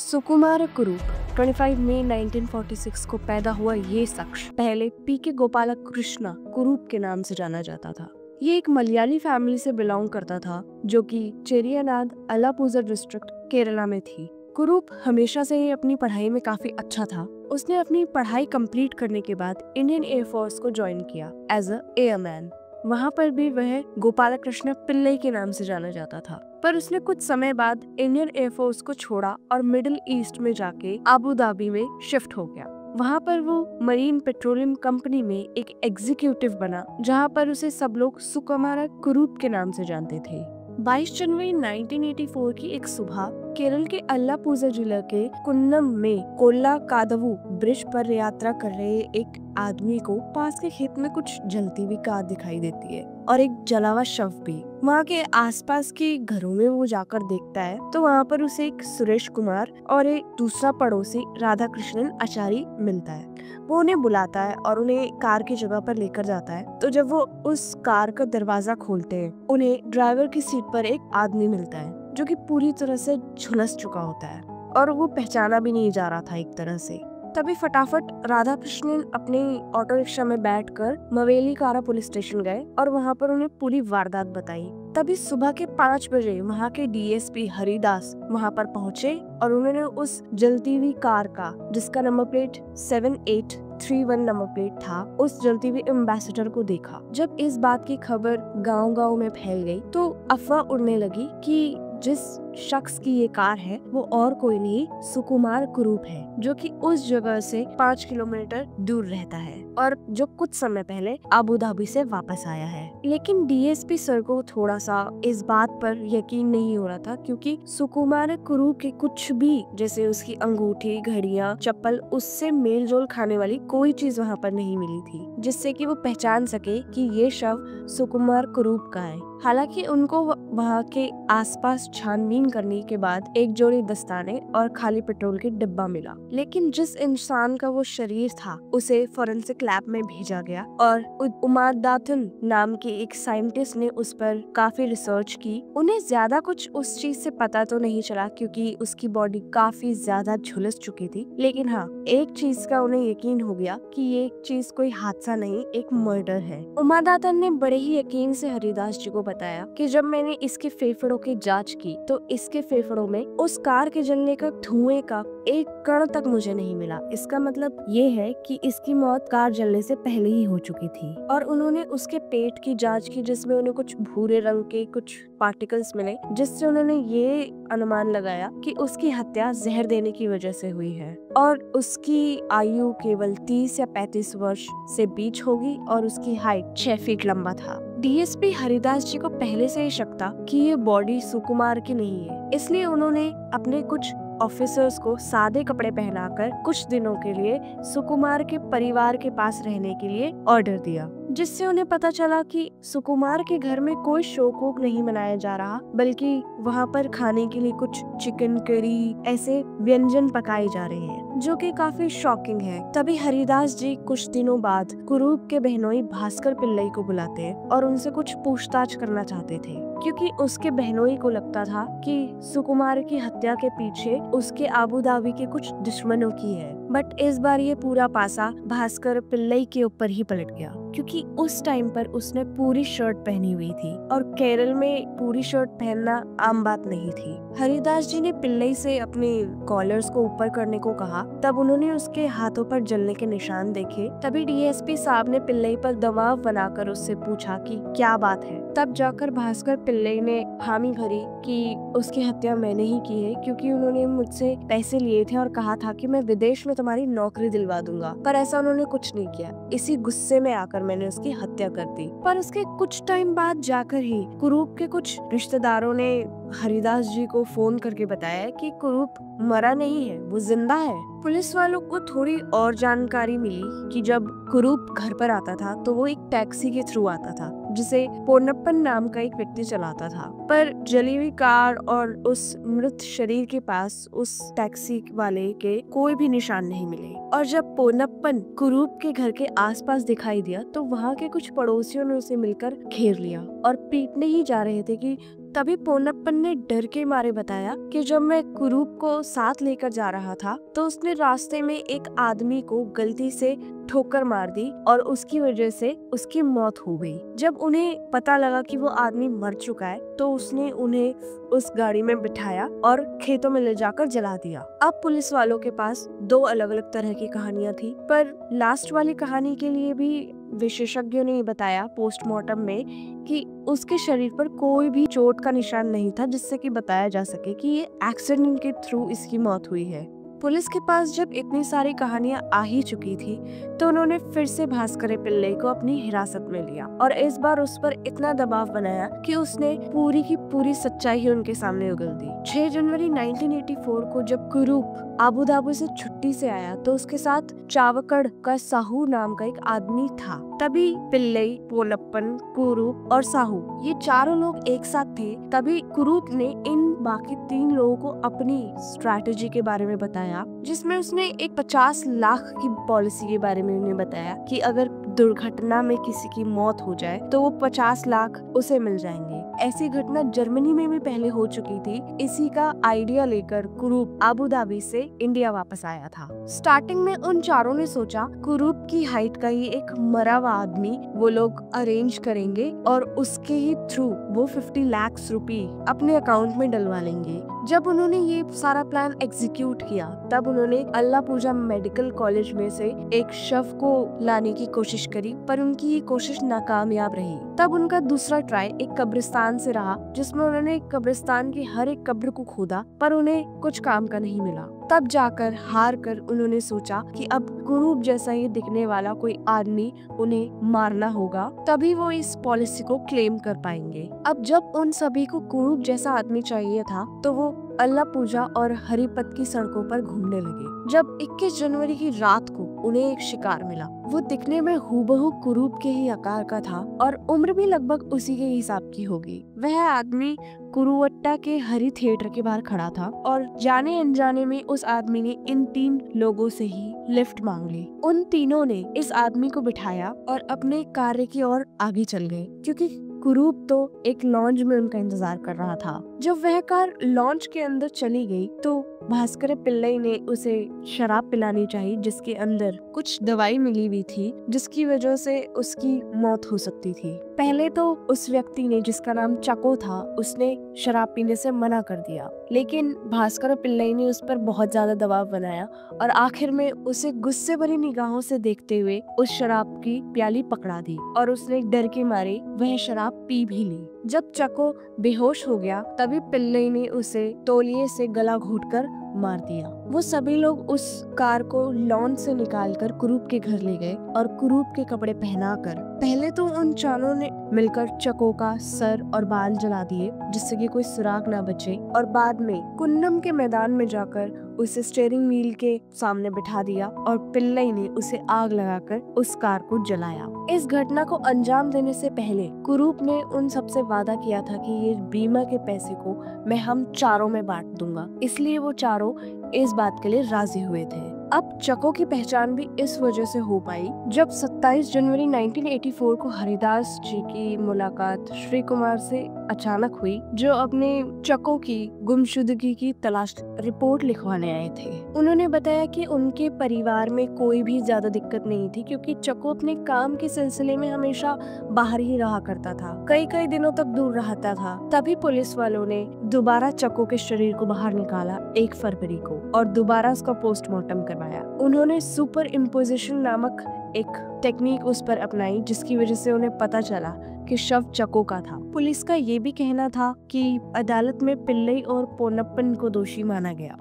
सुकुमार कुरूप 25 मई 1946 को पैदा हुआ ये शख्स पहले पीके गोपाला कृष्णा कुरूप के नाम से जाना जाता था। ये एक मलयाली फैमिली से बिलोंग करता था जो कि चेरियानाद अलापुझा डिस्ट्रिक्ट केरला में थी। कुरूप हमेशा से ही अपनी पढ़ाई में काफी अच्छा था। उसने अपनी पढ़ाई कंप्लीट करने के बाद इंडियन एयरफोर्स को ज्वाइन किया एज अ एयरमैन। वहाँ पर भी वह गोपालकृष्ण पिल्लई के नाम से जाना जाता था। पर उसने कुछ समय बाद इंडियन एयरफोर्स को छोड़ा और मिडिल ईस्ट में जाके अबू धाबी में शिफ्ट हो गया। वहाँ पर वो मरीन पेट्रोलियम कंपनी में एक एग्जीक्यूटिव बना, जहाँ पर उसे सब लोग सुकुमार कुरूप के नाम से जानते थे। 22 जनवरी 1984 की एक सुबह केरल के अलापुझा जिला के कुन्नम में कोल्ला कादवू ब्रिज पर यात्रा कर रहे एक आदमी को पास के खेत में कुछ जलती हुई कार दिखाई देती है और एक जला हुआ शव भी। वहाँ के आसपास के घरों में वो जाकर देखता है तो वहाँ पर उसे एक सुरेश कुमार और एक दूसरा पड़ोसी राधा कृष्णन आचारी मिलता है। वो उन्हें बुलाता है और उन्हें कार की जगह पर लेकर जाता है। तो जब वो उस कार का दरवाजा खोलते हैं, उन्हें ड्राइवर की सीट पर एक आदमी मिलता है जो कि पूरी तरह से झुलस चुका होता है और वो पहचाना भी नहीं जा रहा था एक तरह से। तभी फटाफट राधा कृष्णन अपने ऑटो रिक्शा में बैठकर मवेलीकारा पुलिस स्टेशन गए और वहाँ पर उन्हें पूरी वारदात बताई। तभी सुबह के 5 बजे वहाँ के डीएसपी हरिदास वहाँ पर पहुँचे और उन्होंने उस जलती हुई कार का, जिसका नंबर प्लेट 7831 नंबर प्लेट था, उस जलती हुई एम्बेसडर को देखा। जब इस बात की खबर गांव-गांव में फैल गई तो अफवाह उड़ने लगी कि जिस शख्स की ये कार है वो और कोई नहीं सुकुमार कुरूप है, जो कि उस जगह से 5 किलोमीटर दूर रहता है और जो कुछ समय पहले अबू धाबी से वापस आया है। लेकिन डीएसपी सर को थोड़ा सा इस बात पर यकीन नहीं हो रहा था, क्योंकि सुकुमार कुरूप के कुछ भी, जैसे उसकी अंगूठी, घड़ियां, चप्पल, उससे मेल जोल खाने वाली कोई चीज वहाँ पर नहीं मिली थी जिससे कि वो पहचान सके कि ये शव सुकुमार कुरूप का है। हालांकि उनको वहाँ के आसपास छानबीन करने के बाद एक जोड़ी दस्ताने और खाली पेट्रोल की डिब्बा मिला। लेकिन जिस इंसान का वो शरीर था उसे फोरेंसिक लैब में भेजा गया और उमादातन नाम के एक साइंटिस्ट ने उस पर काफी रिसर्च की। उन्हें ज्यादा कुछ उस चीज से पता तो नहीं चला क्योंकि उसकी बॉडी काफी ज्यादा झुलस चुकी थी। लेकिन हाँ, एक चीज का उन्हें यकीन हो गया कि ये चीज कोई हादसा नहीं, एक मर्डर है। उमादातन ने बड़े ही यकीन से हरिदास जी को बताया कि जब मैंने इसके फेफड़ों की जांच की तो इसके फेफड़ों में उस कार के जलने का धुएं का एक कण तक मुझे नहीं मिला। इसका मतलब ये है कि इसकी मौत कार जलने से पहले ही हो चुकी थी। और उन्होंने उसके पेट की जांच की जिसमें उन्हें कुछ भूरे रंग के कुछ पार्टिकल्स मिले, जिससे उन्होंने ये अनुमान लगाया कि उसकी हत्या जहर देने की वजह से हुई है और उसकी आयु केवल 30 या 35 वर्ष से बीच होगी और उसकी हाइट 6 फीट लंबा था। डीएसपी हरिदास जी को पहले से ही शक था कि ये बॉडी सुकुमार की नहीं है, इसलिए उन्होंने अपने कुछ ऑफिसर्स को सादे कपड़े पहनाकर कुछ दिनों के लिए सुकुमार के परिवार के पास रहने के लिए ऑर्डर दिया, जिससे उन्हें पता चला कि सुकुमार के घर में कोई शोक वोक नहीं मनाया जा रहा, बल्कि वहाँ पर खाने के लिए कुछ चिकन करी ऐसे व्यंजन पकाए जा रहे हैं, जो कि काफी शॉकिंग है। तभी हरिदास जी कुछ दिनों बाद कुरूप के बहनोई भास्कर पिल्लई को बुलाते हैं और उनसे कुछ पूछताछ करना चाहते थे, क्योंकि उसके बहनोई को लगता था कि सुकुमार की हत्या के पीछे उसके अबू धाबी के कुछ दुश्मनों की है। बट इस बार ये पूरा पासा भास्कर पिल्लई के ऊपर ही पलट गया, क्योंकि उस टाइम पर उसने पूरी शर्ट पहनी हुई थी और केरल में पूरी शर्ट पहनना आम बात नहीं थी। हरिदास जी ने पिल्लई से अपने कॉलर्स को ऊपर करने को कहा, तब उन्होंने उसके हाथों पर जलने के निशान देखे। तभी डीएसपी साहब ने पिल्लई पर दबाव बनाकर उससे पूछा कि क्या बात है। तब जाकर भास्कर पिल्लई ने हामी भरी कि उसकी हत्या मैंने ही की है, क्योंकि उन्होंने मुझसे पैसे लिए थे और कहा था कि मैं विदेश में तुम्हारी नौकरी दिलवा दूंगा, पर ऐसा उन्होंने कुछ नहीं किया। इसी गुस्से में आकर मैंने उसकी हत्या कर दी। पर उसके कुछ टाइम बाद जाकर ही कुरूप के कुछ रिश्तेदारों ने हरिदास जी को फोन करके बताया कि कुरूप मरा नहीं है, वो जिंदा है। पुलिस वालों को थोड़ी और जानकारी मिली कि जब कुरूप घर पर आता था तो वो एक टैक्सी के थ्रू आता था, जिसे पोन्नप्पन नाम का एक व्यक्ति चलाता था। पर जली हुई कार और उस मृत शरीर के पास उस टैक्सी वाले के कोई भी निशान नहीं मिले। और जब पोन्नप्पन कुरूप के घर के आसपास दिखाई दिया तो वहाँ के कुछ पड़ोसियों ने उसे मिलकर घेर लिया और पीटने ही जा रहे थे कि तभी पोनप्पन ने डर के मारे बताया कि जब मैं कुरूप को साथ लेकर जा रहा था तो उसने रास्ते में एक आदमी को गलती से ठोकर मार दी और उसकी वजह से उसकी मौत हो गई। जब उन्हें पता लगा कि वो आदमी मर चुका है तो उसने उन्हें उस गाड़ी में बिठाया और खेतों में ले जाकर जला दिया। अब पुलिस वालों के पास दो अलग अलग तरह की कहानियां थी, पर लास्ट वाली कहानी के लिए भी विशेषज्ञों ने बताया पोस्टमार्टम में कि उसके शरीर पर कोई भी चोट का निशान नहीं था, जिससे कि बताया जा सके कि ये एक्सीडेंट के थ्रू इसकी मौत हुई है। पुलिस के पास जब इतनी सारी कहानियां आ ही चुकी थी तो उन्होंने फिर से भास्कर पिल्लई को अपनी हिरासत में लिया और इस बार उस पर इतना दबाव बनाया कि उसने पूरी की पूरी सच्चाई ही उनके सामने उगल दी। 6 जनवरी 1984 को जब कुरूप अबू धाबी से छुट्टी से आया तो उसके साथ चावकड़ का साहू नाम का एक आदमी था। तभी पिल्लई, पोनप्पन, कुरूप और साहू ये चारों लोग एक साथ थे। तभी कुरूप ने इन बाकी 3 लोगों को अपनी स्ट्रैटेजी के बारे में बताया, जिसमें उसने एक 50 लाख की पॉलिसी के बारे में उन्हें बताया कि अगर दुर्घटना में किसी की मौत हो जाए तो वो 50 लाख उसे मिल जाएंगे। ऐसी घटना जर्मनी में भी पहले हो चुकी थी। इसी का आइडिया लेकर कुरूप अबू धाबी से इंडिया वापस आया था। स्टार्टिंग में उन चारों ने सोचा कुरूप की हाइट का ही एक मरा हुआ आदमी वो लोग अरेंज करेंगे और उसके ही थ्रू वो 50 लाख रुपए अपने अकाउंट में डलवा लेंगे। जब उन्होंने ये सारा प्लान एग्जीक्यूट किया तब उन्होंने अल्लापूजा मेडिकल कॉलेज में से एक शव को लाने की कोशिश करी, पर उनकी ये कोशिश नाकामयाब रही। तब उनका दूसरा ट्राई एक कब्रिस्तान से रहा, जिसमें उन्होंने कब्रिस्तान की हर एक कब्र को खोदा, पर उन्हें कुछ काम का नहीं मिला। तब जाकर हार कर उन्होंने सोचा कि अब कुरूप जैसा ही दिखने वाला कोई आदमी उन्हें मारना होगा, तभी वो इस पॉलिसी को क्लेम कर पाएंगे। अब जब उन सभी को कुरूप जैसा आदमी चाहिए था तो वो अल्लापूजा और हरिपत की सड़कों पर घूमने लगे। जब 21 जनवरी की रात को उन्हें एक शिकार मिला। वो दिखने में हूबहू कुरूप के ही आकार का था और उम्र भी लगभग उसी के हिसाब की होगी। वह आदमी कुरुवट्टा के हरी थिएटर के बाहर खड़ा था और जाने अनजाने में उस आदमी ने इन 3 लोगों से ही लिफ्ट मांग ली। उन तीनों ने इस आदमी को बिठाया और अपने कार्य की ओर आगे चल गए, क्योंकि कुरूप तो एक लॉन्ज में उनका इंतजार कर रहा था। जब वह कार लॉन्च के अंदर चली गई तो भास्कर पिल्लई ने उसे शराब पिलानी चाहिए, जिसके अंदर कुछ दवाई मिली हुई थी जिसकी वजह से उसकी मौत हो सकती थी। पहले तो उस व्यक्ति ने, जिसका नाम चको था, उसने शराब पीने से मना कर दिया, लेकिन भास्कर पिल्लई ने उस पर बहुत ज्यादा दबाव बनाया और आखिर में उसे गुस्से भरी निगाहों से देखते हुए उस शराब की प्याली पकड़ा दी और उसने डर के मारे वह शराब पी भी ली। जब चको बेहोश हो गया तभी पिल्लई ने उसे तौलिए से गला घोंटकर मार दिया। वो सभी लोग उस कार को लॉन से निकालकर कुरूप के घर ले गए और कुरूप के कपड़े पहनाकर पहले तो उन चारों ने मिलकर चको का सर और बाल जला दिए, जिससे कि कोई सुराग ना बचे, और बाद में कुन्नम के मैदान में जाकर उसे स्टीयरिंग व्हील के सामने बिठा दिया और पिल्लई ने उसे आग लगाकर उस कार को जलाया। इस घटना को अंजाम देने से पहले कुरूप ने उन सबसे वादा किया था कि ये बीमा के पैसे को मैं हम चारों में बांट दूंगा, इसलिए वो चारों इस बात के लिए राजी हुए थे। अब चको की पहचान भी इस वजह से हो पाई जब 27 जनवरी 1984 को हरिदास जी की मुलाकात श्री कुमार से अचानक हुई, जो अपने चको की गुमशुदगी की तलाश रिपोर्ट लिखवाने आए थे। उन्होंने बताया कि उनके परिवार में कोई भी ज्यादा दिक्कत नहीं थी, क्योंकि चको अपने काम के सिलसिले में हमेशा बाहर ही रहा करता था, कई दिनों तक दूर रहता था। तभी पुलिस वालों ने दोबारा चको के शरीर को बाहर निकाला 1 फरवरी को और दोबारा उसका पोस्टमार्टम करवाया। उन्होंने सुपर इम्पोजिशन नामक एक टेक्निक उस पर अपनाई, जिसकी वजह से उन्हें पता चला कि शव चको का था। पुलिस का ये भी कहना था कि अदालत में पिल्लई और पोनप्पन को दोषी माना गया,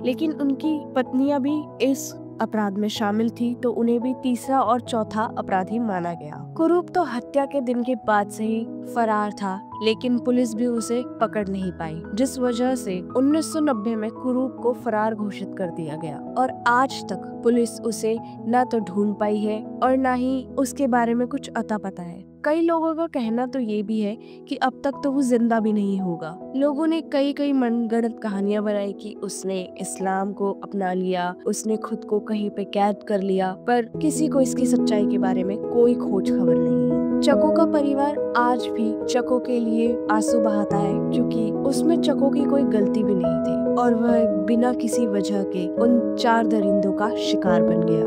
लेकिन उनकी पत्नियां भी इस अपराध में शामिल थी, तो उन्हें भी तीसरा और चौथा अपराधी माना गया। कुरूप तो हत्या के दिन के बाद से ही फरार था, लेकिन पुलिस भी उसे पकड़ नहीं पाई, जिस वजह से 1990 में कुरूप को फरार घोषित कर दिया गया और आज तक पुलिस उसे न तो ढूंढ पाई है और न ही उसके बारे में कुछ अता पता है। कई लोगों का कहना तो ये भी है कि अब तक तो वो जिंदा भी नहीं होगा। लोगों ने कई मनगढ़ंत कहानियां बनाई कि उसने इस्लाम को अपना लिया, उसने खुद को कहीं पे कैद कर लिया, पर किसी को इसकी सच्चाई के बारे में कोई खोज खबर नहीं है। चको का परिवार आज भी चको के लिए आंसू बहाता है, क्योंकि उसमें चको की कोई गलती भी नहीं थी और वह बिना किसी वजह के उन 4 दरिंदों का शिकार बन गया।